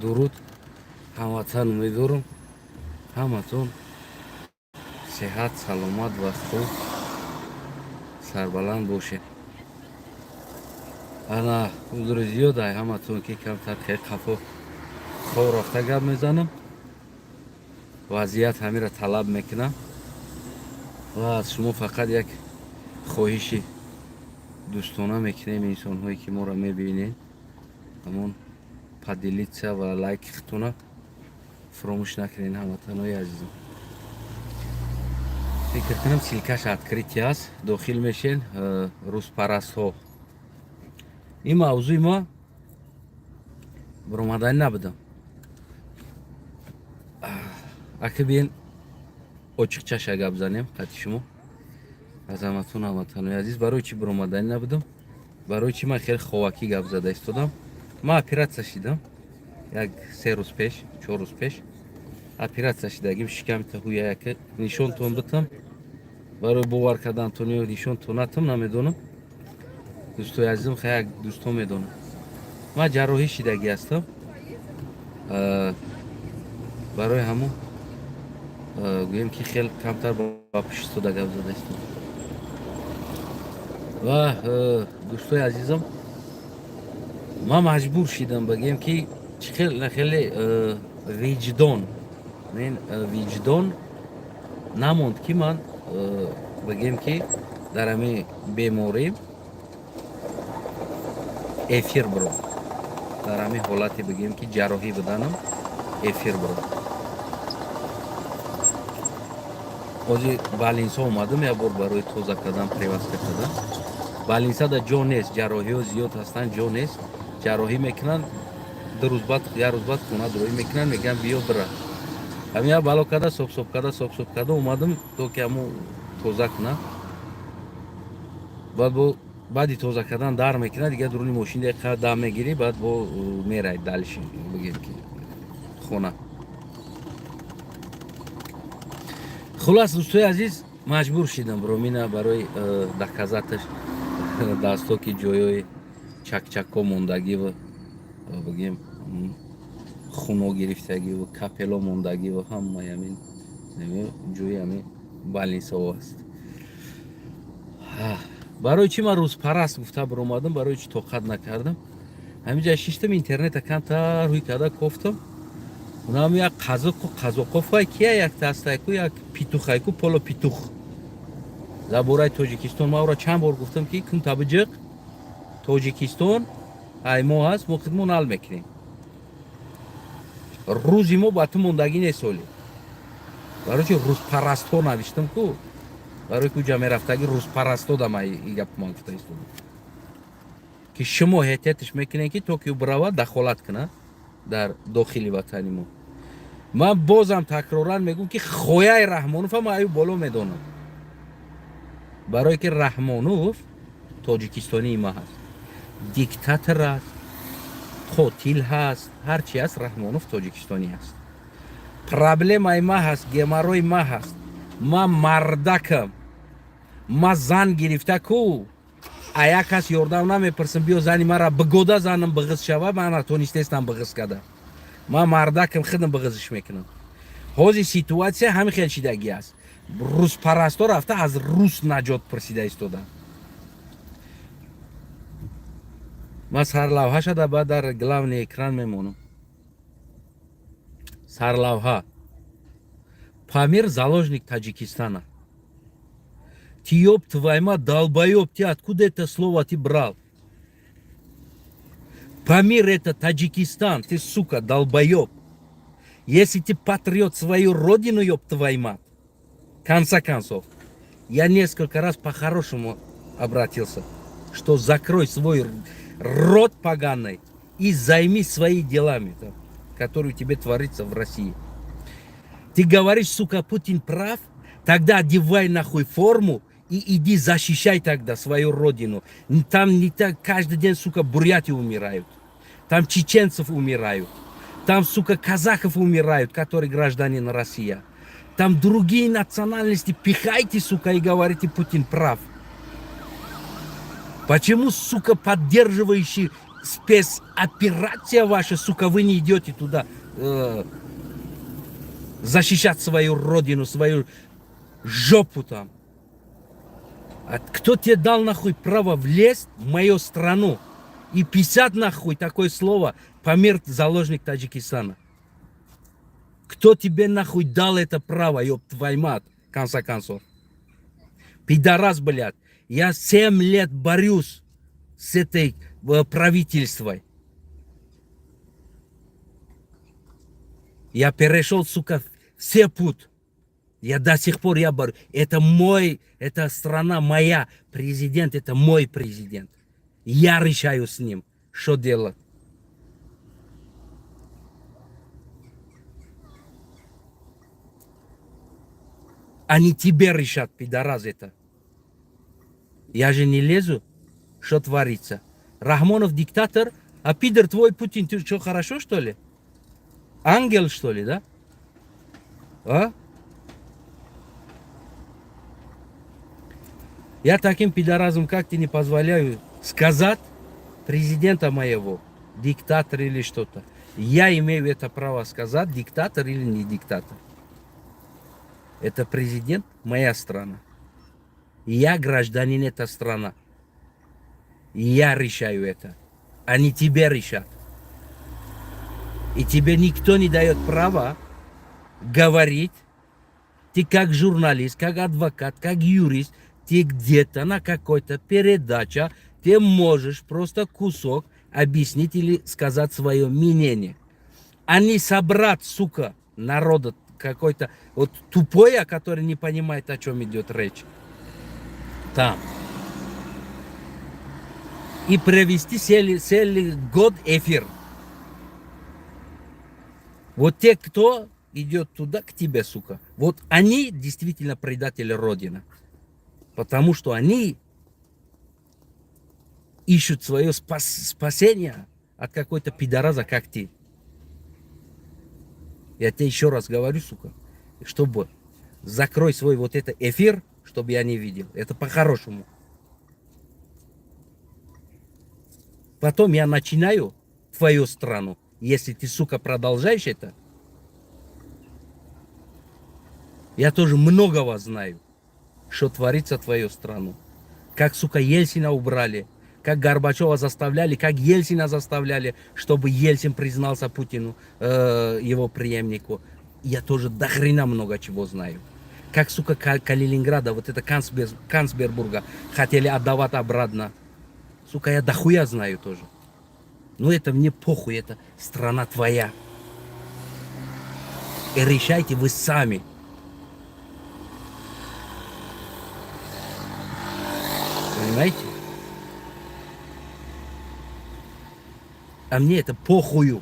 дуруд ҳамватан умедворам ҳаматон сеҳат саломат ва хуб сарбаланд бошед. ана узри зиёд ай ҳаматон ки камтар хел қафо хоб рафта гап мезанам. вазъият ҳамира талаб мекунам ва аз шумо фақат як хоҳиши дӯстона мекунем. инсонҳое ки моро мебинед ҳамон поделиться ва лайкитона фаромӯш накунед. ҳамватанои азизам, фикр кунам силкаш откритие аст, дохил мешен рӯзпарастҳо. ин мавзӯи ма баромадани набудам. ака биен очиқчаша гап занем қати шумо азаматон ҳамватанои азиз. барои чӣ баромадани набудам? барои чӣ ман хеле ховакӣ гап зада истодам. ман оператсия шидам як 3 рӯз пеш 4 рӯз пеш оператсия шидагим шикамита ҳуя яка нишонтон битам. барои бовар кардантон ё нишонтон натам намедонам. дӯстои азизам хай як дӯстон медонам. ман ҷарроҳӣ шидагӣ ҳастам. барои ҳамон гӯем ки хеле камтар ба пишистода гап зада истодам. ва дӯстои азизам, ман маҷбур шидам багӯем ки хеле виҷдон виҷдон намонд ки ман багӯем ки дар ҳамин беморӣ эфир биром. дар ҳамин ҳолате бигӯем ки ҷарроҳӣ буданам эфир биром. ҳозир балинса омадам як бор барои тоза кардан привазка кардан. балинсада ҷо нест, ҷарроҳиҳо зиёд ҳастанд, ҷо нест. ҷарроҳӣ мекунанд, як рӯз баъд хона дурӣ мекунанд, мегӯянд биё бира. ҳамин як бало карда собсоб карда омадам то ки ҳамон тоза кунам. баъди тоза кардан дар мекунад, дигар дуруни мошин дақиқа дам мегирӣ, баъд бо меравед далиши бигӯем ки хона. хулос дӯстои азиз, маҷбур шидам бромина барои доказаташ дастҳо ки ҷойҳои чакчакҳо мондагӣ ва бигӯем хуно гирифтагӣ ва капело мондагӣ ва ҳамаи ҳамин ҷойи ҳамин балинсаҳо аст. барои чӣ ман рӯзпараст гуфта биромадам, барои чӣ тоқат накардам. ҳамин ҷа шиштам интернета камтар ҳуй карда кофтам. унам як қазоқофай кия як тастайку як петухайку поло петух забораи тоҷикистон. ман ора чанд бор гуфтам ки кун табиҷиқ тоҷикистон ай мо ҳаст, мо хидмон ҳал мекунем. рӯзи мо ба ту мондагӣ нест оли. барои чи рӯзпарастҳо навиштам ку, барои ки ҷа мерафтаги рӯзпарастҳо дама и гап ман гуфта истодам ки шумо эҳтиётш мекунед ки то ки ӯ биравад дахолат кунад дар дохили ватани мо. ман бозам такроран мегӯм ки хояи раҳмоновам аю боло медонам. барое ки раҳмонов тоҷикистонии ма ҳаст, диктатор аст, қотил ҳаст, ҳарчи ҳаст раҳмонов тоҷикистонӣ ҳаст. проблемаи ма ҳаст, геморрои ма ҳаст. ман мардакам, ман зан гирифта ку а як кас ёрдам намепурсам биё зани мара бигода занам биғиз шава, ман натонистестам биғиз карда. ман мардакам, худам биғизиш мекунам. ҳозир ситуатсия ҳамин хел шидагӣ аст. рӯзпарастҳо рафта аз рус наҷот пурсида истода. ман сарлавҳа шуда баъд дар главный экран мемонам. сарлавҳа: Памир заложник Таджикистана. Ти ёб твою мать, долбоёб, ты откуда это слово ты брал? Памир это Таджикистан, ты сука долбоёб. Если ты патриот свою родину, ёб твою мать. В конце концов, я несколько раз по-хорошему обратился, что закрой свой рот поганый и займись своими делами, которые тебе творится в России. Ты говоришь, сука, Путин прав, тогда одевай нахуй форму и иди защищай тогда свою родину. Там не так каждый день, сука, буряти умирают. Там чеченцев умирают. Там, сука, казахов умирают, которые гражданин России. Там другие национальности пихайте, сука, и говорите, Путин прав. Почему, сука, поддерживающие спецоперация ваша, сука, вы не идете туда защищать свою родину, свою жопу там. А кто тебе дал нахуй право влезть в мою страну и писать нахуй такое слово «Памир заложник Таджикистана»? Кто тебе нахуй дал это право, ёб твою мать, в конце концов? Пидорас, блядь. Я 7 лет борюсь с этой правительством. Я перешел, сука, все путь. Я до сих пор я борюсь. Это страна моя. Президент, это мой президент. Я решаю с ним, что делать. Они тебе решат, пидорас это. Я же не лезу, что творится. Рахмонов диктатор, а пидор твой Путин, ты что, хорошо, что ли? Ангел, что ли, да? А? Я таким пидоразам, как ты, не позволяю сказать президента моего, диктатор или что-то. Я имею это право сказать, диктатор или не диктатор. Это президент моя страна. Я гражданин этой страны. Я решаю это. Они тебе решат. И тебе никто не дает права говорить. Ты как журналист, как адвокат, как юрист, ты где-то на какой-то передаче, ты можешь просто кусок объяснить или сказать свое мнение. А не собрать, сука, народа какой-то вот тупой, который не понимает, о чем идет речь. Там. И провести целый год эфир. Вот те, кто идет туда, к тебе, сука, вот они действительно предатели Родины. Потому что они ищут свое спасение от какой-то пидораза, как ты. Я тебе еще раз говорю, сука, чтобы закрой свой вот этот эфир, чтобы я не видел. Это по-хорошему. Потом я начинаю твою страну. Если ты, сука, продолжаешь это, я тоже многого знаю, что творится в твою страну. Как, сука, Ельцина убрали, как Горбачева заставляли, как Ельцина заставляли, чтобы Ельцин признался Путину, его преемнику. Я тоже до хрена много чего знаю. Как, сука, Калининграда, вот это Канцбербурга хотели отдавать обратно. Сука, я дохуя знаю тоже. Но это мне похуй, это страна твоя. И решайте вы сами. Понимаете? А мне это похую,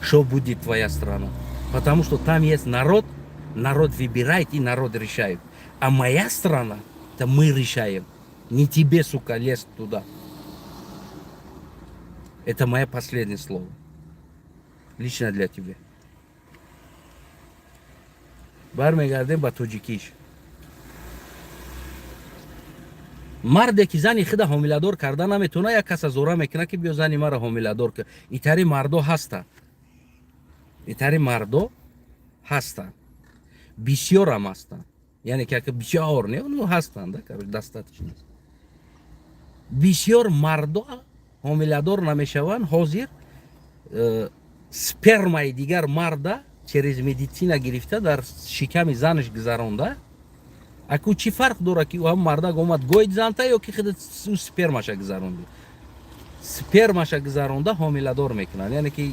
что будет твоя страна. Потому что там есть народ, народ выбирает и народ решает. А моя страна, это мы решаем. Не тебе, сука, лезть туда. Это мое последнее слово. Лично для тебя. برمیگردیم با توجیکیش. مرد که زنی خدا حامله‌دار کرده نمیتونه یک کس زوره میکنه که بیا زنی مرا حامله‌دار که ایتری مردو هستن. ایتری مردو هستن. بسیار هم هستن. یعنی که بسیار نه اونو هستن ده که دستاتش نیست. بسیار مردو حامله‌دار نمیشوند حاضر سپرمای دیگر مرد через медицина گرفته در شکم زنش گذرانده. اكو چی فرق داره که هم مردا اومد گوید زنته یا که خود سپرمش گذرانده. سپرمش گذرانده حامله دار میکنن. یعنی که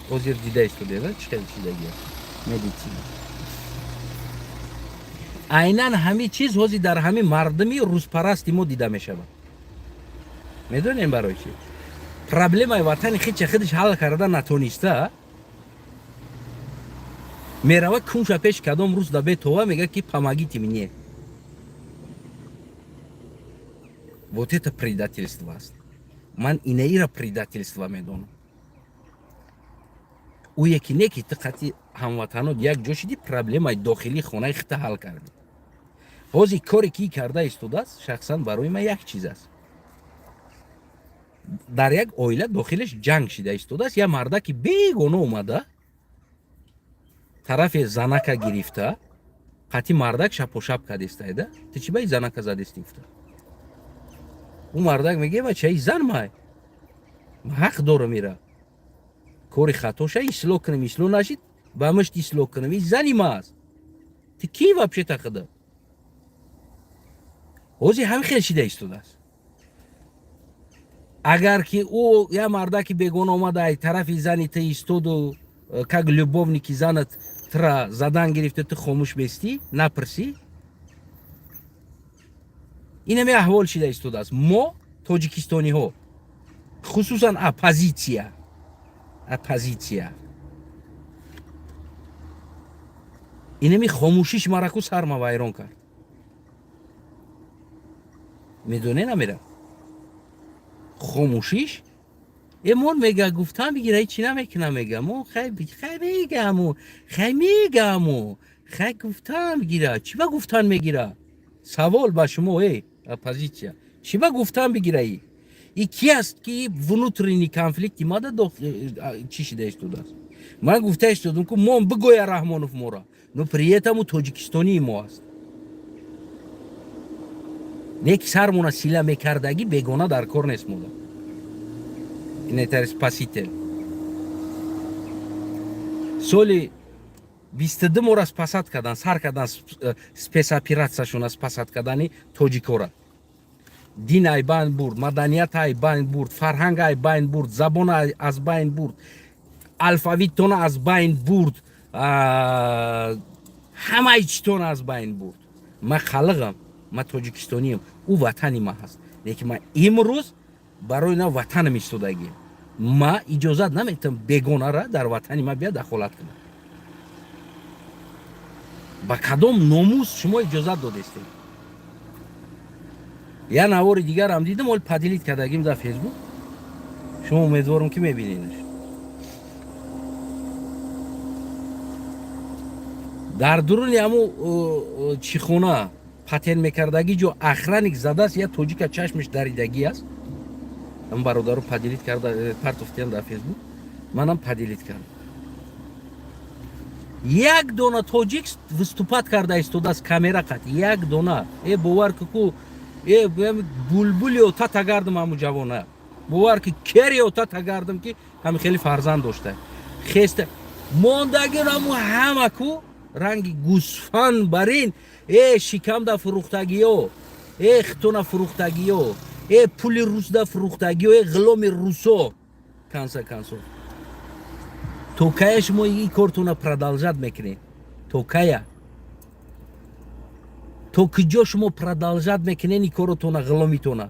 حاضر دیده است دیگه چه چیزی مدیسینا. عیناً همه چیز حاضر در همه مردمی روزپرستی ما دیده میشه. میدونین برای چی؟ پرابلمای وطن خودش حل کرده نتونسته. میروه کنش پیش کدام روز دبه توه میگه که помогите мне. Вот это предательство. من اینایی را предательство میدونم. او یکی نه که تقاطی هموطنان یک جا شدی پرابلمای داخلی خونه خود حل کردی. حاضر کاری کی کرده است دست شخصا برای من یک چیز است. дар як оила дохилаш ҷанг шуда истодааст. Я мардаки бегона омада тарафе занака гирифта қати мардак шапошап кадистайда ти чӣ баи занака задистифта. У мардак меге бачаи зан май ҳақ дорам ира кори хатоша ислоҳ кунем, ислоҳ нашид ба мушт ислоҳ кунем. И зани мааст. Ти ки вабше тақида ҳозир ҳами хел шида истодааст. Агар ки ӯ я мардаки бегона омада ай тарафи зани ти истоду как любовники занат тра задан гирифта ту хомӯш бестӣ напирсӣ, инаме аҳвол шида истодааст. Мо тоҷикистониҳо хусусан оппозитсия инами хомӯшиш мараку сарма вайрон кард. медоне намера хомӯшиш эмон мега гуфтам бигира ҳеҷ чӣ намекунам мегам хай мегаму хай гуфтам бигира чӣ ба гуфтан мегира. Савол ба шумо оппозитсия чӣ ба гуфтан бигираи и ки аст ки внутренний конфликти мада чӣ шида истодааст. Ман гуфта истодам ку мон бигӯя Раҳмонов мора, но при этом у тоҷикистонии мо аст. Неки сармона сила мекардаги бегона дар кор нест мода. Инетар спасител. Соли 22 мора спасат кардан, сар кардан спецоператсияшона спасат кардани тоҷикора. Дин ай байн бурд, маданият ай байн бурд, фарҳанг ай байн бурд, забон аз байн бурд, алфавиттона аз байн бурд, ҳамаи читона аз байн бурд. Ма халиқам, ма тоҷикистониям, ӯ ватани ма ҳаст. Лекин ма имрӯз барои на ватанам истодагиям. Ма иҷозат наметавам бегонара дар ватани ма биёд дахолат кунад. ба кадом номус шумо иҷозат додестед? Я навори дигарам дидам, оли падилит кардагим дар фейсбук. Шумо умедворам ки мебинедаш. дар дуруни ҳамун чихона патен мекардаги ҷо охранник задааст, я тоҷика чашмаш даридагӣ аст. ҳамун бародару падилит карда партофтиян дар фейсбук. Манам падилит кардам. Як дона тоҷик выступат карда истодааст камера қат. Як дона. Бовар ки ку булбули ота тагардам ҳамун ҷавона. Бовар ки кери ота тагардам ки ҳами хеле фарзанд дошта. Хеста мондагин ҳамун ҳама ку ранги гусфан барин шикамда фурӯхтагиё, хитона фурӯхтагиё, пули русда фурӯхтагиё, ғиломи русо консо. То кая шумо ин кортона продолжат мекунед? То кая? То куҷо шумо продолжат мекунед ин коротона ғиломитона?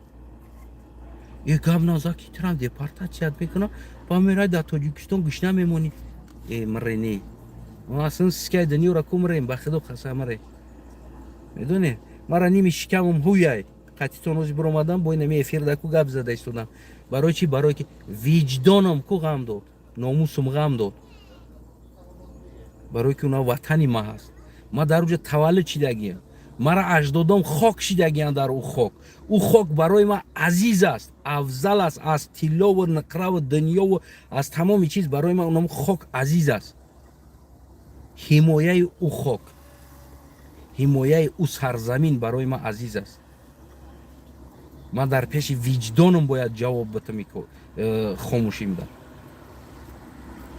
Гап назаки тарам депортатсият мекунам, ба мерай дар Тоҷикистон гӯшна мемонӣ. Миренӣ. Аслан сискай дунёра ку мирем, ба худо қасам мирем. Медонед? Мара ними шикамам ҳуяй. Қатитон ҳозир биромадам бо инами эфирда ку гап зада истодам. Барои чӣ? Барои ки виҷдонам ку ғам дод, номусам ғам дод. Барои ки уна ватани ма ҳаст. Ма дар уҷа таваллуд шидагиям. Мара аҷдодам хок шидагиям дар ӯ хок. Ӯ хок барои ма азиз аст, афзал аст аз тиллову нуқраву дунёву аз тамоми чиз. Барои ма уна хок азиз аст. ҳимояи ӯ хок, ҳимояи ӯ сарзамин барои ма азиз аст. Ман дар пеши виҷдонам бояд ҷавоб батам, хомӯшӣ мудам.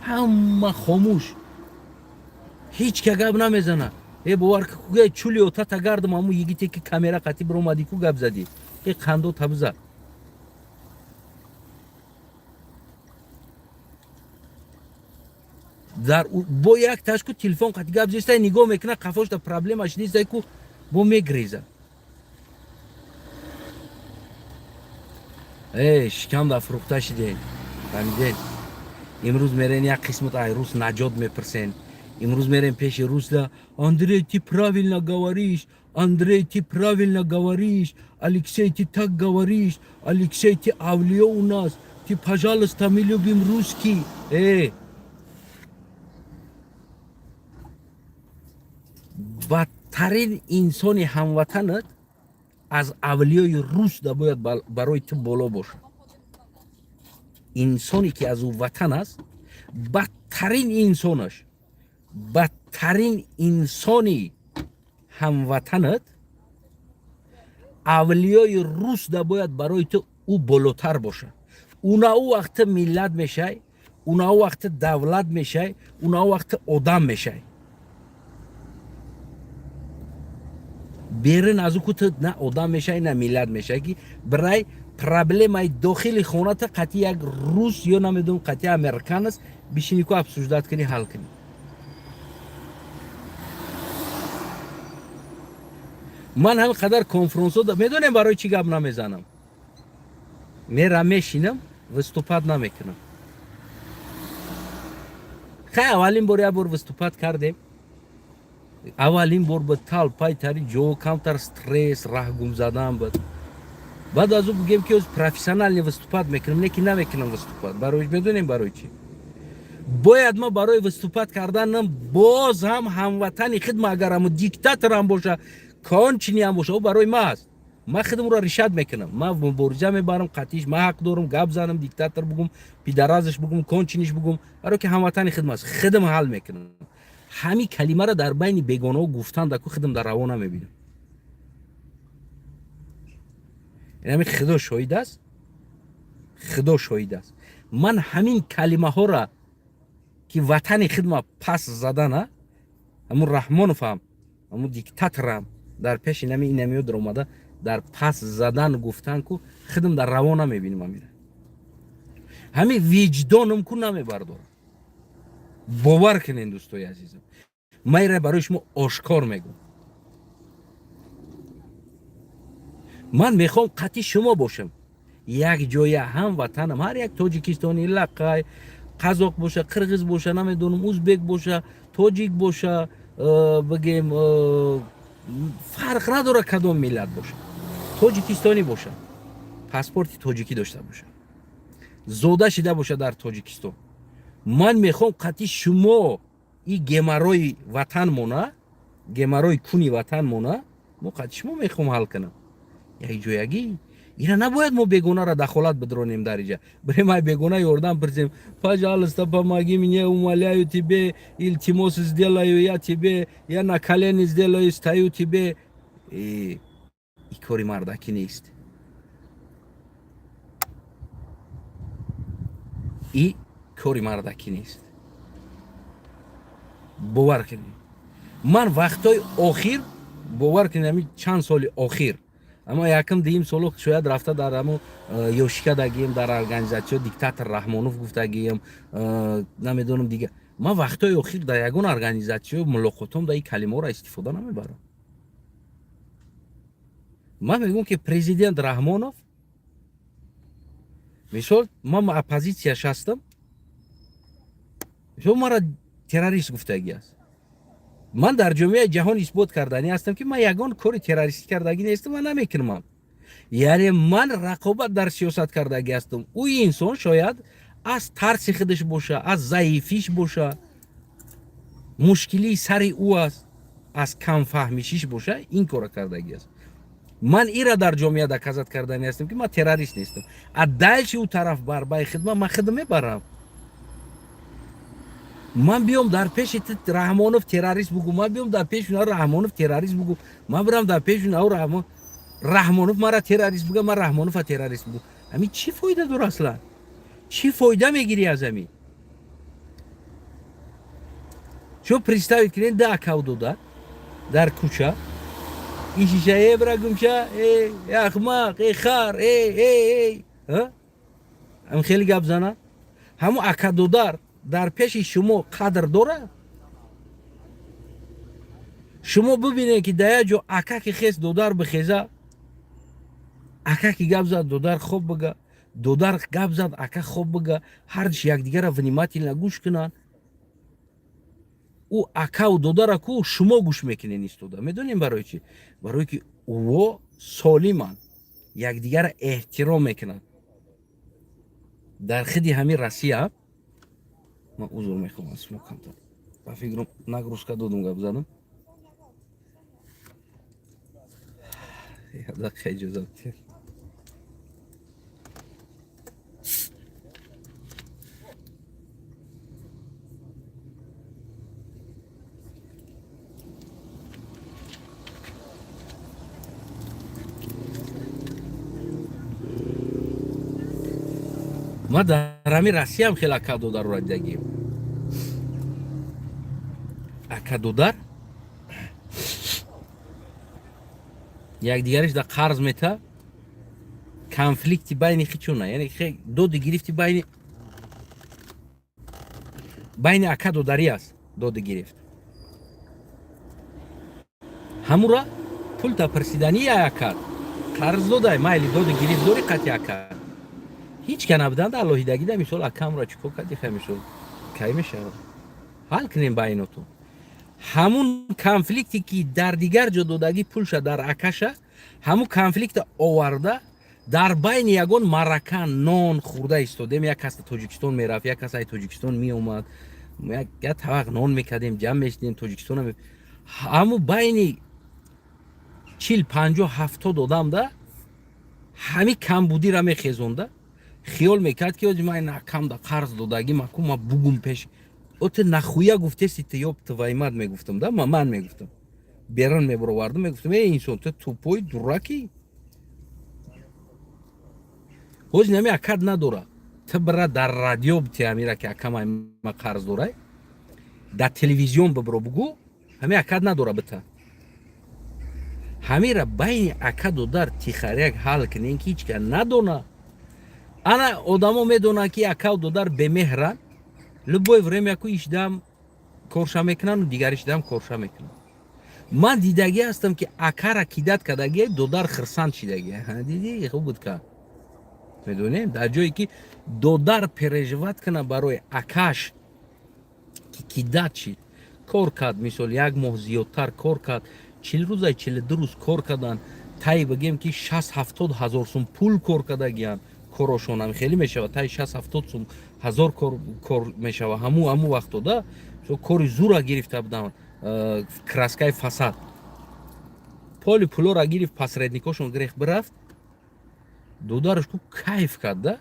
Ҳама хомӯш, ҳеҷ ка гап намезана. Бовар ки чули ота тагардам ҳамун йигите ки камера қати биромадӣ ку гап задӣ. Қандо табза. бо як ташку телефон қати гап зестай нигоҳ мекунад, қафошда проблемаш нестай ку бо мегреза. Шикамда фурӯхта шидем. Фаҳмидед? Имрӯз мерен як қисмат ай рус наҷот мепирсен. Имрӯз мерем пеши русда. Андрей, ты правильно говоришь. Андрей, ты правильно говоришь. Алексей, ты так говоришь. Алексей, ты авлиё у нас. Ты, пожалуйста, мы любим русский. бадтарин инсони ҳамватанат аз авлиёи рус да бояд барои ту боло бошад. انسانی که از او وطن است بدترین انسانش، بدترین انسانی هموطنت اولیای روس دا باید برای تو او بالاتر باشه. اونا او وقت ملت میشه، اونا او وقت دولت میشه، اونا او وقت آدم میشه. بیرون از او که نه آدم میشه نه ملت میشه که برای پرابلم داخل خونه تا قطعی یک روس یا نمیدونم قطعی امریکن است بشینی که افسوسداد کنی حل کنی. من هم قدر کنفرانس ها میدونم برای چی گپ نمیزنم. میرم میشینم وستوپاد نمیکنم. خیلی اولین بار وستوپاد کردیم. اولین بار به تال پای تری جو کمتر استرس راه گم زدم بود. بعد از اون بگیم که از پروفسیونال وستوپاد میکنم نه که نمیکنم وستوپاد. برای میدونیم برای چی. باید ما برای وستوپاد کردنم باز هم هموطنی خدمت اگر هم دیکتاتور هم باشه کانچنی هم باشه او برای ما است. ما خودم را رشاد میکنم، ما مبارزه میبرم قطعیش، ما حق دارم گپ زنم دیکتاتور بگم پیدرازش بگم کانچنیش بگم برای که هموطنی خدمت است خودم حل میکنم. همین کلمه را در بین بیگانه ها گفتن دکو خودم در روانم میبینم. یعنی خدا شاهد است، خدا شاهد است. من همین کلمه ها را که وطن خدمت پس زدن همون رحمانوف هم همون دیکتاتورم در پیش نمیاد در اومده در پس زدن گفتن که خودم در روانم میبینم. میره همین وجدانم کو نمیبردارم. باور کنین دوستای عزیزم من برای شما آشکار میگم. من میخوام قطعی شما باشم یک جای هم وطنم هر یک تاجیکستانی لقای قزاق باشه قرغیز باشه نمیدونم ازبک باشه تاجیک باشه بگیم فرق نداره کدام ملت باشه تاجیکستانی باشه پاسپورت تاجیکی داشته باشه زاده شده باشه در تاجیکستان. من میخوام قطعی شما این گمرای وطن مونه گمرای کونی وطن مونه ما قطعی شما میخوام حل کنم. یک جایگی اینا نباید ما بیگونه را دخالت بدرونیم در اینجا. برای ما بیگونه یوردن پرسیم пожалуйста помоги мне умоляю тебе илтимос сделаю я тебе я на колени сделаю стою тебе. این کاری مردکی نیست. این کاری مردکی نیست. باور کنید من وقتای آخر باور کنید چند سال آخر اما یکم دیم سالو شاید رفته در همون یوشیکا دگیم در ارگانیزاسیون دیکتاتور رحمانوف گفته گیم نمیدونم دیگه. من وقتای آخر در یگون ارگانیزاسیون ملاقاتم در این کلمه را استفاده نمیبرم. من میگم که پرزیدنت رحمانوف مثال من اپوزیسیاش هستم شما مرا تروریست گفتگی است. من در جامعه جهان اثبات کردنی هستم که من یگان کاری تروریستی کردگی نیستم و نمیکنم. یعنی من رقابت در سیاست کردگی هستم. او انسان شاید از ترس خودش باشه از ضعیفیش باشه مشکلی سر او است از کم فهمیشیش باشه این کار کردگی است. من ایرا در جامعه دکازت کردنی هستم که من تروریست نیستم. از دلش او طرف بربای خدمت من خدمت برم. من بیام در پیش رحمانوف تروریست بگم من بیام در پیش اونا رحمانوف تروریست بگم من برم در پیش اونا رحمانوف مرا تروریست بگم من رحمانوف تروریست بگم همین چی فایده داره اصلا؟ چی فایده میگیری از همین؟ شو представить کنین ده اکاودو در کوچه این شیشه ای برگم شه ای اخماق ای خار ای هم خیلی گپ زنه همون اکادودار در پیش شما قدر داره. شما ببینید که در جو اکا که خیست دودار بخیزه اکا که گپ زد دودار خوب بگه دودار گپ زد اکا خوب بگه هرچی یک دیگر را ونیماتی نگوش کنن او اکا و دودار کو شما گوش میکنین نیست دودا. میدونیم برای چی؟ برای که او سالمان یک دیگر را احترام میکنن. در خدی همین رسیه من عذر میخوام از شما کمتر با فکرم نگروشکا دودم گپ زدم یادک اجازه ма дар ҳами Россиям хеле акадодарро дидагим. Акадодар якдигариш да қарз мета, конфликти байни хичуна, яъне доди гирифти байни акадодарӣ аст, доди гирифт. ҳамура пул тапрсидани акад, қарз додай, майли доди гирифт дори қати акад. ҳеҷ ка набуданда алоҳидагида мисол акамро чӣ кор кардӣ, мисол кай мешавад? ҳал кунем байнотон. ҳамун конфликте ки дар дигар ҷо додагӣ пулша дар акаша, ҳамун конфликта оварда дар байни ягон марака нон хӯрда истодем. Як кас Тоҷикистон мерафт, як кас ай Тоҷикистон меомад, як тавақ нон мекардем, ҷамъ мешидем Тоҷикистон. ҳамун байни 40-50-70 одамда ҳами камбудира мехезонда, хиёл мекард ки ман акамда қарз додагӣ маку ма бугум пеш. Оте нахуя гуфтеси ты ёб твоимад мегуфтам да, ман мегуфтам. Берун мебаровардам, мегуфтам инсон ты тупой дураки. ҳоз нами акад надора. Ты бара дар радио бити амира ки акамай ма қарз дорай. Дар телевизион бибро бугу, ҳами акад надора бита. ҳамира байни акаду дар тихаряк ҳал кунем ки ҳеҷ ка надона. Ана одамо медонанд ки акаду дар бемеҳранд, любое время ку ишдам корша мекунанд, дигар ишдам корша мекунанд. Ман дидагӣ ҳастам ки акара кидат кардагӣ, додар хирсанд шидагӣ. Дидӣ хуб буд ка. Медонем дар ҷое ки додар переживат кунад барои акаш ки кидат шид, кор кард, мисол як моҳ зиёдтар кор кард, 40 рӯз 42 рӯз кор карданд, тай бигем ки 60-70 ҳазор сум пул кор кардагиянд, корошонам хеле мешавад, тай 60-70 сум ҳазор кор мешавад. ҳамун вақтода кори зура гирифта буданд, краскаи фасад. Поли пулора гирифт, посредникошон гирифт бирафт, додараш ку кайф кард да.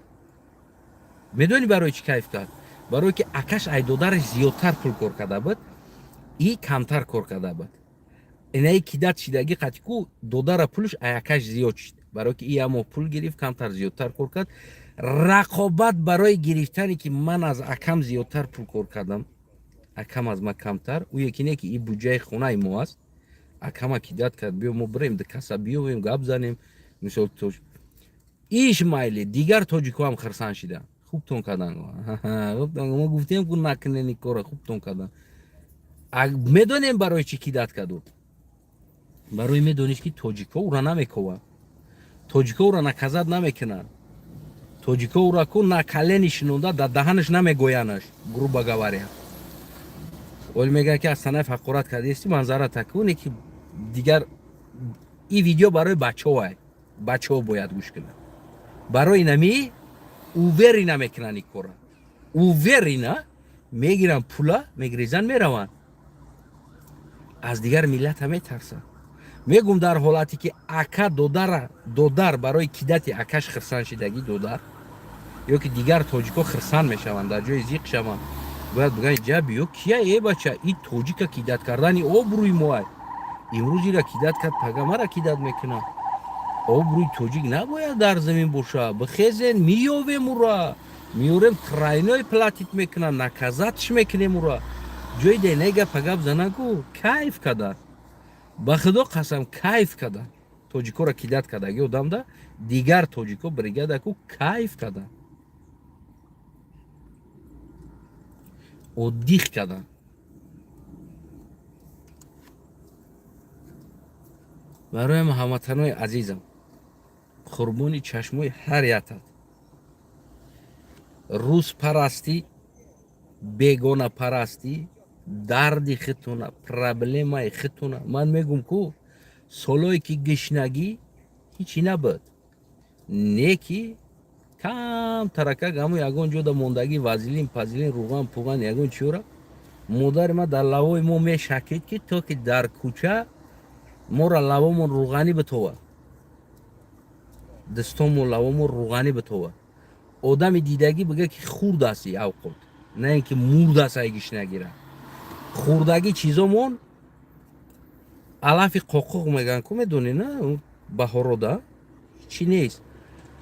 Медони барои чӣ кайф кард? Барое ки акаш ай додараш зиёдтар пул кор карда буд, и камтар кор карда буд. Инаи кидат шидагӣ қати ку додара пулш ай акаш зиёд шид. Барое ки и ҳамо пул гирифт, камтар зиёдтар кор кард. Рақобат барои гирифтане ки ман аз акам зиёдтар пул кор кардам, акам аз ман камтар, ӯ якине ки и буҷаи хонаи мо аст. Акама кидат кард, биё мо бирем ди каса биёвем, гап занем. Мисол иш майли дигар тоҷико ҳам хирсан шиданд. Хубтон кардан. Мо гуфтем ку накунед ин кора, хубтон кардан. Медонем барои чӣ кидат кард? Барои медониш ки тоҷико ура намекованд. Тоҷико ура наказат намекунанд. Тоҷико ура ку на калени шинонда дар даҳанаш намегӯянаш, грубо говоря. Оли мегӯяд ки аз санаи ҳақорат кардеисти манзара такуне ки дигар и видео барои бачаҳо, бачаҳо бояд гӯш кунанд. Барои нами увери намекунанд ин кора. Уверина мегиранд пула, мегирезанд мераванд. Аз дигар миллата метарсанд. Мегум дар ҳолате ки ака додар барои кидати акаш хирсан шидагӣ додар, ё ки дигар тоҷико хирсан мешаванд, дар ҷои зиқ шаванд, бояд бигӯянд ҷаби ё кия бача и тоҷика кидат кардани обрӯи моай. Имрӯз ира кидат кард, пага мара кидат мекунад. Обрӯи тоҷик набояд дар замин боша. Бихезен миёвем ура. Миёрем трайной платит мекунад, наказатш мекунем ура. ҷои денега пага бзанагу кайф кардан. Ба худо қасам кайф кардан. Тоҷикора кидат кардаги одамда дигар тоҷико бригадаку кайф кардан. оддих кардан. барои ҳамватанои азизам, қурбони чашмои ҳар якат, рӯзпарастӣ, бегонапарастӣ, дарди хитона, проблемаи хитона. Ман мегум ку солое ки гишнагӣ ҳичи набуд. Не ки кам таракак ҳамун ягон ҷода мондагӣ вазилин, пазилин, руған, пуған ягон чиёра. Модари ман дар лавои мо мешакид ки то ки дар кӯча мора лавомон руғанӣ битова. Дистомон лавомон руғанӣ битова. Одами дидагӣ бигӯяд ки хурд аст и авқот. Не ин ки мурд аст ай гишнагира. Хурдагӣ чизомон алафи қоқоқ мегӯянд ку медонӣ на баҳорода чӣ нест.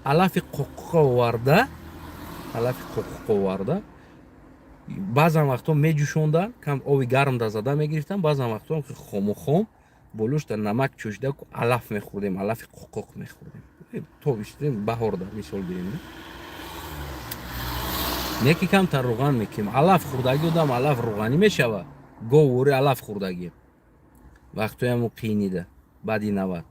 Алафи қоқоқ оварда алафи қоқуқ оварда баъзан вақтҳо меҷӯшондан кам оби гарм да зада мегирифтан, баъзан вақтҳо хому болӯш дар намак чӯшида алаф мехӯрдем, алафи қоқоқ мехӯрдем. Тобистон баҳорда мисол бирем. Неки камтар руған мекунем. Алаф хӯрдаги одам алаф руғанӣ мешава. Говори алаф хӯрдаги. Вақтоямо қийнида баъди навад.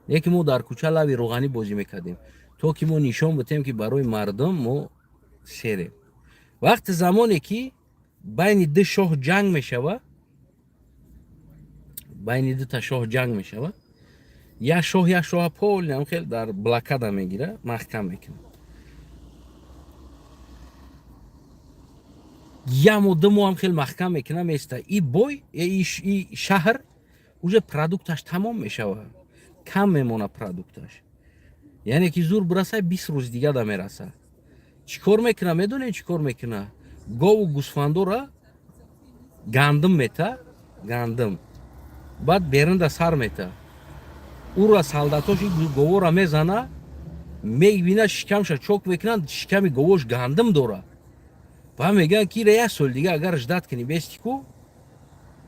Неки мо дар кӯча лави руғанӣ бозӣ мекардем. То ки мо нишон битем ки барои мардум мо серем. Вақти замоне ки байни ду шоҳ ҷанг мешава, байни дута шоҳ ҷанг мешава, як шоҳа полиам хел дар блокада мегира, маҳкам мекунад. Ямо думо ҳам хел маҳкам мекунад, места и бой и шаҳр уже продукташ тамом мешава, кам мемона продукташ. Яъне ки зур бираса 20 рӯз дига да мераса. Чӣ кор мекуна? Медонем чӣ кор мекуна? Гову гӯсфандора гандум мета, гандум. Баъд берунда сар мета. Ура солдатош говора мезана, мебина шикамша чок мекунанд, шиками говош гандум дора. Ба мегӯянд ки як сол дига агар ждат кунӣ бести ку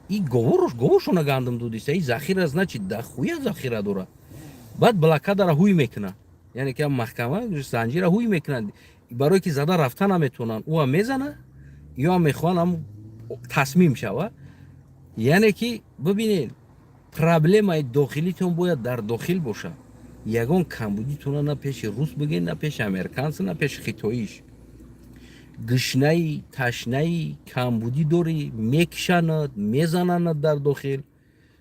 и говошона гандум додиста, и захира значит да хуя захира дора. Баъд блокадара ҳуй мекунад. Яъне ки маҳкама занҷира ҳуй мекунад. Барое ки зада рафта наметавонанд, ӯ ҳам мезана, ё ҳам мехоҳанд тасмим шава. Яъне ки бибинед, проблемаи дохилитон бояд дар дохил бошад. Ягон камбудитона на пеши рус бигӯед, на пеши американц, на пеши хитоиш. Гишнаи, ташнаи, камбудӣ дорӣ, мекишанад, мезананад дар дохил.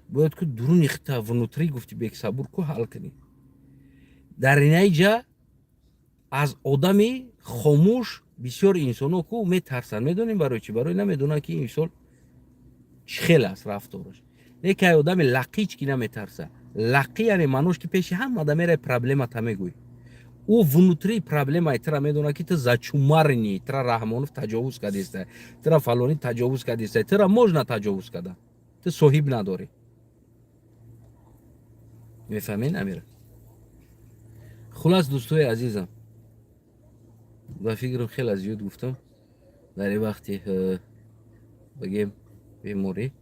Бояд ку дуруни хита внутри гуфти бек сабур ку ҳал кунӣ. Дар инаи ҷа аз одами хомӯш бисёр инсоно ку метарсанд. Медонем барои чӣ? Барои намедонанд ки инсон чӣ хел аст рафтораш. Леки ай одами лақӣ ки наметарса. Лақӣ яъне маънош ки пеши ҳамада мерай проблемата мегӯй. Ӯ внутри проблемаи тира медонад ки ту зачумарни, тира Раҳмонов таҷовуз кардиста, тира фалонӣ таҷовуз кардиста, тира можна таҷовуз карда. Ту соҳиб надорӣ. Мефаҳмед амира? Хулас дӯстои азизам, ба фикрам хеле зиёд гуфтам. Дар ин вақти бигем беморӣ.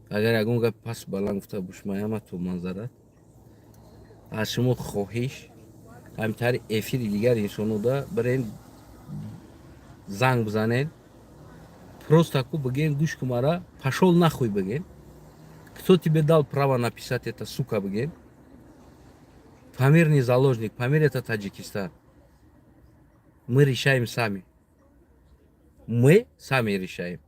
Агар ягон гап пас баланд гуфта бушмаям, то манзарат. Аз шумо хоҳиш ҳамтари эфири дигар инсонода бирен занг бизанед. Просто ку бигем гӯш ку мара пашол нахӯй бигем. Кто тебе дал право написать это, сука, бигем? Памир не заложник, Памир это Таджикистан. Мы решаем сами. Мы сами решаем.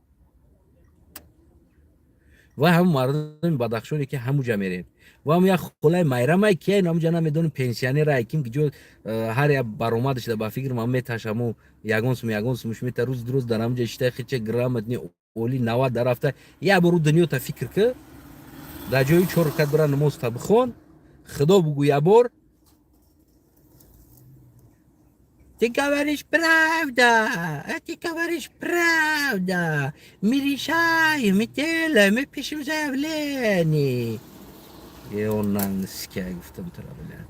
Ва ҳам мардуми Бадахшоне ки ҳамуҷа мерем. Ва ҳам як хулаи майрамай ки ин ҳамуҷа намедонем пенсионера яким ки ҷо ҳар як баромадаш да ба фикр ман меташаму ягон сум мета рӯз дар ҳамуҷа иштай хича грамотни оли 90 дарафта як бор дунёта фикр ки дар ҷои 4 ракат бира намозта бихон, худо бугӯ як бор. Ты говоришь правда, мы решаем, мы делаем, мы пишем заявление. И он нам скай гуфтам тара билад.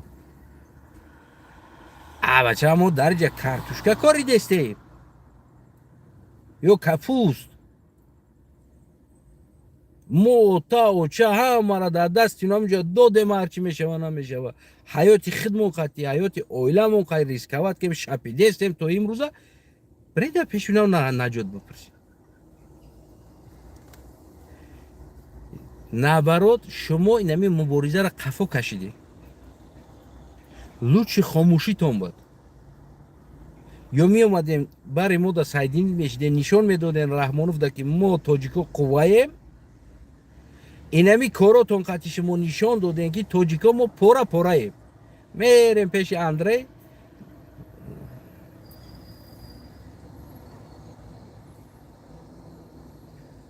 А бача мо дар ҷа картушка кори дестем. Ё капуст. мо таоча ҳамара дар дасти намуҷа додем, ҳарчи мешава намешава. ҳаёти худмон қатӣ, ҳаёти оиламон қай рисковат кем, шапидестем то имрӯза. Бреда пешунав наҷот бипурсем. наоборот, шумо инами муборизаро қафо кашидед. лучши хомӯшитон буд. ё меомадем бари мо да сайдин мешидем, нишон медодем Раҳмонов да ки мо тоҷико қувваем. инами коротон қати шумо нишон додем ки тоҷико мо пора пораем. Мерем пеши Андрей,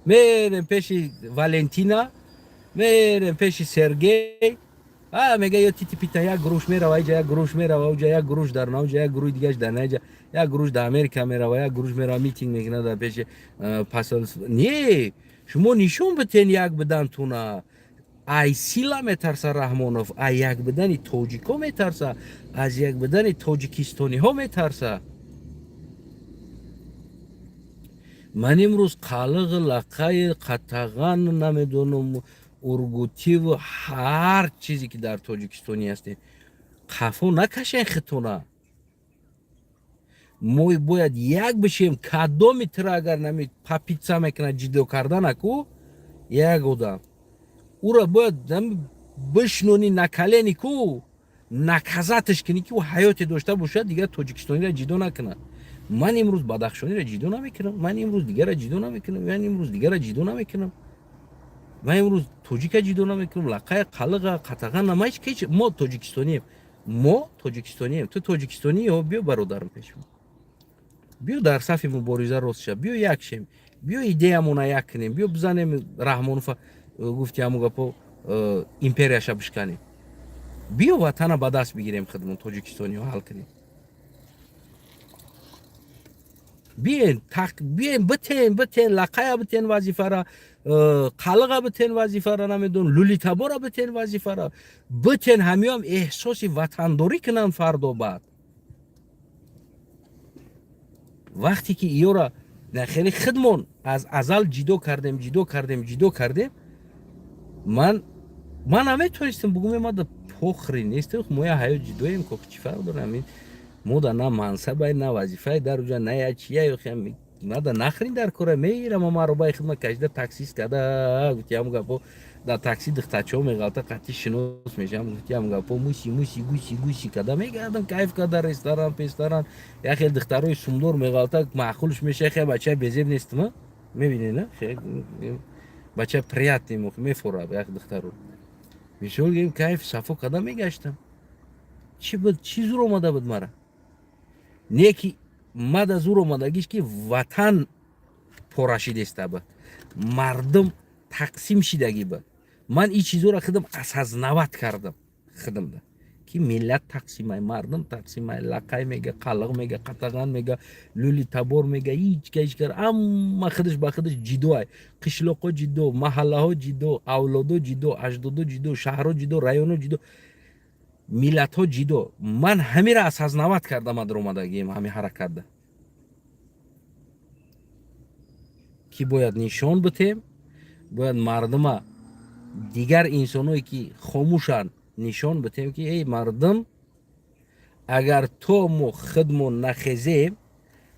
мерем пеши Валентина, мерем пеши Сергей. мега ё тити пита як гуруш мерава иҷа, як гуруш мерава уҷа, як гуруш дар навҷа, як гуруш дигаш дар наҷа, як гуруш дар Америка мерава, як гуруш мерава митинг мекунад дар пеши посольство. Не, шумо нишон битен як бидантуна. ай сила метарса Раҳмонов, ай як бидани тоҷико метарса, аз як бидани тоҷикистониҳо метарса. من امروز قلق لقای قطغان نمیدونم ارگوتی و هر چیزی که در تاجیکستانی هستی قفو نکشین خطونا. ما باید یک بشیم کدام میتره اگر نمی پاپیتسا میکنه جیدو کردن اکو یک آدم او را باید بشنونی نکلینی کو نکزتش کنی که او حیات داشته باشه دیگر تاجیکستانی را جیدو نکنه. من امروز بدخشانی را جیدو نمیکنم، من امروز دیگر را جیدو نمیکنم، من امروز دیگر را جیدو نمیکنم، من امروز تاجیک جیدو نمیکنم. لقای قلق قطغان نمایش که ما تاجیکستانیم، ما تاجیکستانیم، تو تاجیکستانی ها بیا برادرم پیش بیا در صف مبارزه راست شد، بیا یک شیم، بیا ایده همون یک کنیم، بیا بزنیم رحمانوف گفتی همون گپو ایمپریاش بشکنیم، بیا وطن به دست بگیریم خودمون تاجیکستانی ها حل کنیم. بیاین بتین لقای بتین وظیفه را، قلقه بتین وظیفه را، نمیدون لولیتابا را بتین وظیفه را، بتین هم احساس وطنداری کنن فردا بعد. وقتی که ایو را خیلی خودمون از ازل جیدو کردیم من نمیتونستم بگم ما در پخری نیستیم، ما یا حیات جیدویم که چی فرق دارم. ما در نه منصب نه وظیفه در اونجا نه چیه خیم ما در نخرین در کاره میرم ما رو با خدمت کشیده تاکسیست کده گفتی هم گپو در تاکسی دخترچو میگالتا قطعی شنوس میشم گفتی هم گپو موسی کده میگردم کیف کده رستوران پیستران یا خیلی دختروی سومدور میگالتا معقولش میشه خیلی بچه بزیب نیستم میبینی نه خیلی بچه پریاتی میفوره یک دخترو میشول گیم کیف صفو کده میگشتم چی زور اومده بود مرا نیکی مد از او رو مدگیش که وطن پراشیده است با مردم تقسیم شدگی با من این چیزو را خودم از نوت کردم خودم ده که ملت تقسیمه مردم تقسیمه لقای میگه قلق میگه قطغان میگه لولی تبور میگه هیچ کیش کرد اما خودش با خودش جیدوه قشلقو جیدو محله ها جیدو اولادو جیدو اجدادو جیدو شهرو جیدو رایونو جیدو ملت ها جیدو. من همین را از نوت کردم در اومدگیم همین حرکت ده که باید نشان بتیم باید مردم دیگر انسانایی که خاموشن نشان بتیم که ای مردم اگر تو مو خودمون نخیزیم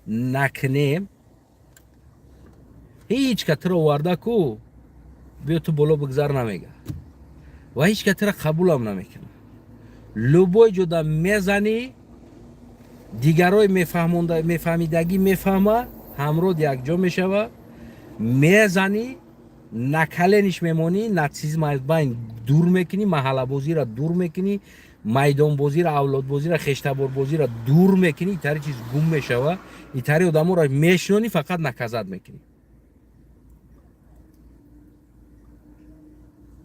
نکنیم هیچ کتر ورده کو بیا تو بالا بگذار نمیگه و هیچ کتر قبول هم نمیکنه. لوبای جدا میزنی دیگرای میفهمیدگی میفهمه همراه یک جا میشوه میزنی نکلنش میمونی ناتسیزم از بین دور میکنی محله بازی را دور میکنی میدان بازی را اولاد بازی را خشتبار بازی را دور میکنی ایتاری چیز گم میشوه ایتاری آدم را میشنونی فقط نکزد میکنی.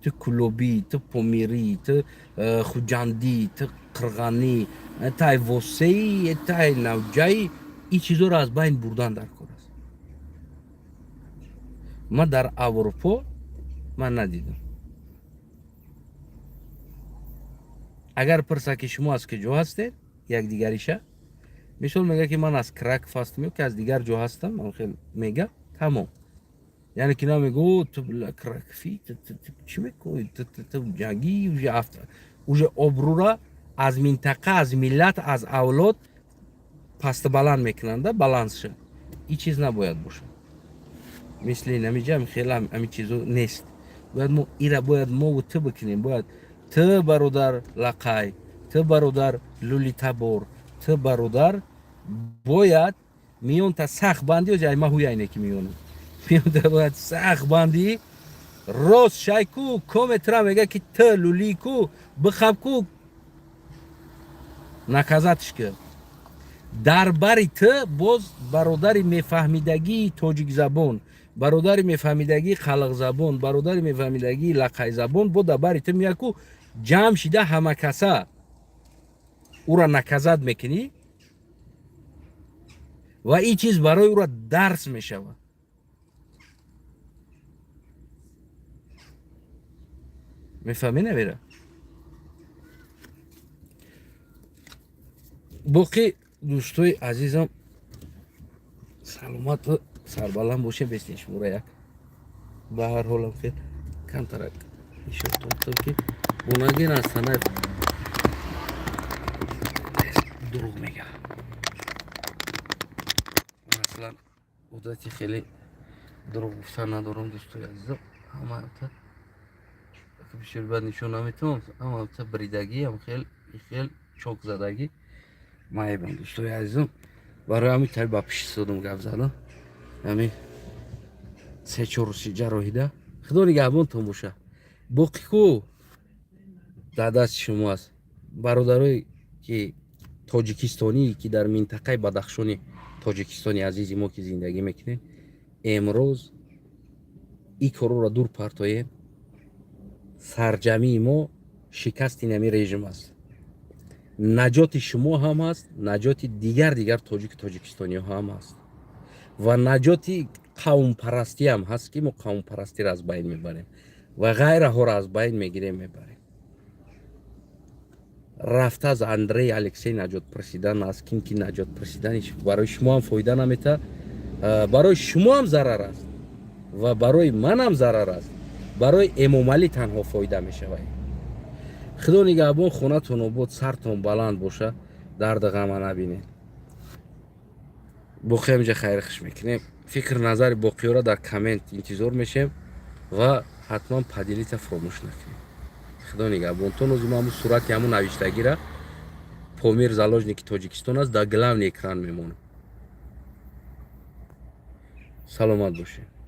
تو کلوبی تو پومیری تو خوجاندی تو قرغانی تای وسی تای نوجای این چیزا را از بین بردن در کار است. من در اروپا من ندیدم. اگر پرسه که شما از کجا هستید یک دیگریشه مثال میگه که من از کرک فاست میگه که از دیگر جا هستم من خیلی میگه تمام یعنی که نمیگو تو کرک فی چی میکنی تو جنگی اوجه ابرو از منطقه از ملت از اولاد پست بلند میکننده بالانس شد این چیز نباید باشه مثل نمیجم خیلی همین چیزو نیست. باید ما ایره باید ما و تو بکنیم باید تو برادر لقای تو برادر لولی تبور تو برادر باید میون تا سخ بندی و جای ما هوی اینه که میونه میون تا باید سخ بندی راست شایکو کومترا میگه که تو لولی کو بخب کو نکازتش که در بری تو باز برادر میفهمیدگی تاجیک زبان برادر میفهمیدگی خلق زبان برادر میفهمیدگی لقای زبان با در بری تو میگه کو جمع شده همه کسا او را نکازت میکنی و این چیز برای او را درس میشود. میفهمی نمیره باقی دوستای عزیزم سلامت سربالم باشه بستیش برای به هر حال هم که کم ترک ایشون تومتم که بونگین از تنه دروغ میگه مثلا عادتی خیلی دروغ گفتن ندارم دوستای عزیزم اما البته که بیشتر بعد نشون نمیتونم اما البته بریدگی هم خیلی چوک زدگی معیبم دوستای عزیزم برای همین تایی با پیش سودم گفت زدم همین 3-4 روزی جراحیده خدا نگهبانتون باشه باقی کو در دست شماست برادرای که تاجیکستانی که در منطقه بدخشانی تاجیکستانی عزیزی ما که زندگی میکنیم امروز این کارو را دور پرتایم سرجمی ما شکست نمی رژیم است نجات شما هم است نجات دیگر تاجیکستانی ها هم است و نجات قوم پرستی هم هست که ما قوم پرستی را از بین میبریم و غیره ها را از بین میگیریم میبریم رفته از اندری الکسی نجات پرسیدن از کینکی نجات پرسیدنش برای شما هم فایده نمیته برای شما هم ضرر است و برای من هم ضرر است برای امامعلی تنها فایده میشه خدا نگهبان خونتون آباد سرتون بلند باشه درد غم نبینید باقی همینجا خیر خوش میکنیم فکر نظر باقی را در کامنت انتظار میشیم و حتما پدیلیت فراموش نکنیم خدا نگهبانتون از ما صورت همون نوشتگی را پامیر زلاجنیکی تاجیکستان است در گلم اکران میمونه سلامت باشید